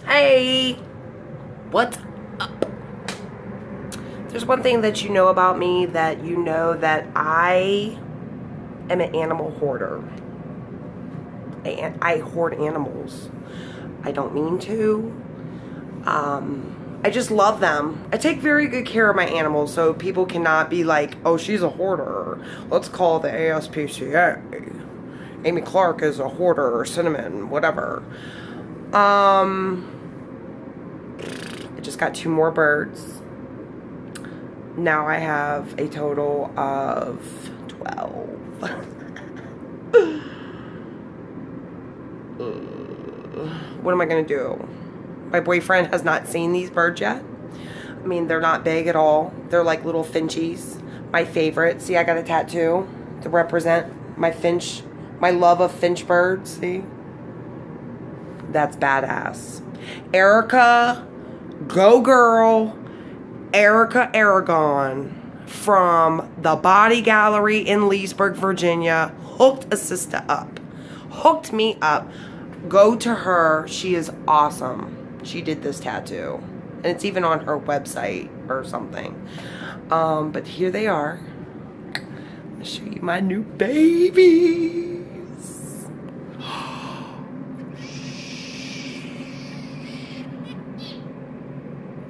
Hey, what's up? There's one thing that you know about me, that you know that I am an animal hoarder. I hoard animals. I don't mean to. I just love them. I take very good care of my animals, so people cannot be like, oh, she's a hoarder. Let's call the ASPCA. Amy Clark is a hoarder, or Cinnamon, whatever. I just got 2 more birds. Now I have a total of 12. What am I gonna do? My boyfriend has not seen these birds yet. I mean, they're not big at all. They're like little finchies. My favorite. See, I got a tattoo to represent my finch, my love of finch birds. See? That's badass. Erica, go girl. Erica Aragon from the Body Gallery in Leesburg, Virginia, hooked a sister up. Hooked me up. Go to her. She is awesome. She did this tattoo. And it's even on her website or something. But here they are. I'll show you my new babies.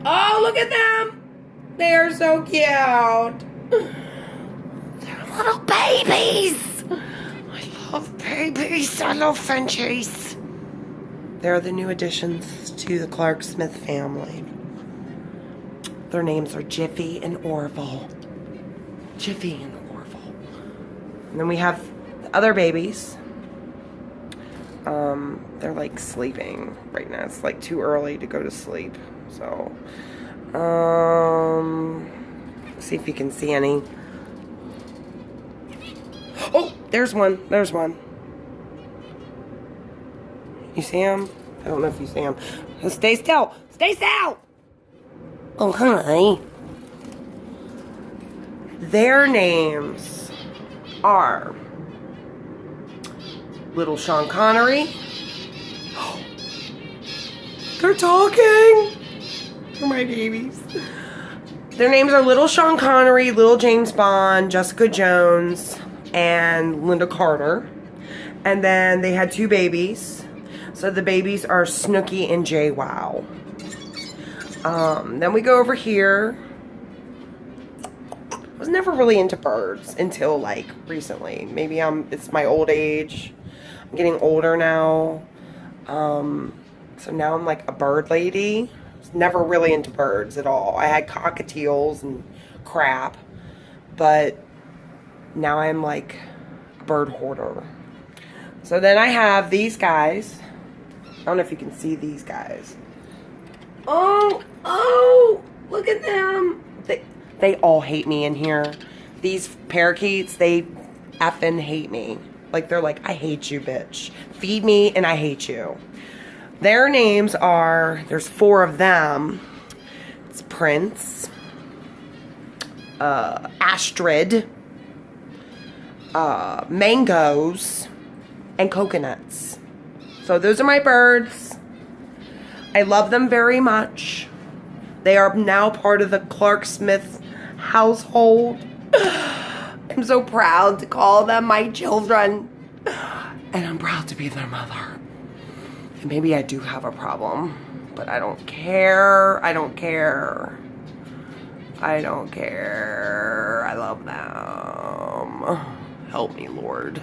Oh, look at them. They are so cute. They're little babies. I love babies. I love Frenchies. They're the new additions to the Clark Smith family. Their names are Jiffy and Orville. Jiffy and Orville. And then we have the other babies. They're like sleeping right now. It's like too early to go to sleep. So, see if you can see any. Oh, there's one. There's one. You see him? I don't know if you see him. Stay still. Stay still. Oh, hi. Their names are Little Sean Connery. They're talking. They're my babies. Their names are Little Sean Connery, Little James Bond, Jessica Jones, and Linda Carter. And then they had 2 babies. So the babies are Snooki and JWoww. Then we go over here. I was never really into birds until like recently. Maybe it's my old age. I'm getting older now. So now I'm like a bird lady. I was never really into birds at all. I had cockatiels and crap. But now I'm like a bird hoarder. So then I have these guys. I don't know if you can see these guys. Oh, look at them. They all hate me in here. These parakeets, they effing hate me. Like, they're like, I hate you, bitch. Feed me and I hate you. Their names are, there's 4 of them. It's Prince, Astrid, Mangoes, and Coconuts. So those are my birds. I love them very much. They are now part of the Clark Smith household. I'm so proud to call them my children. And I'm proud to be their mother. And maybe I do have a problem, but I don't care. I don't care. I don't care. I love them. Help me, Lord.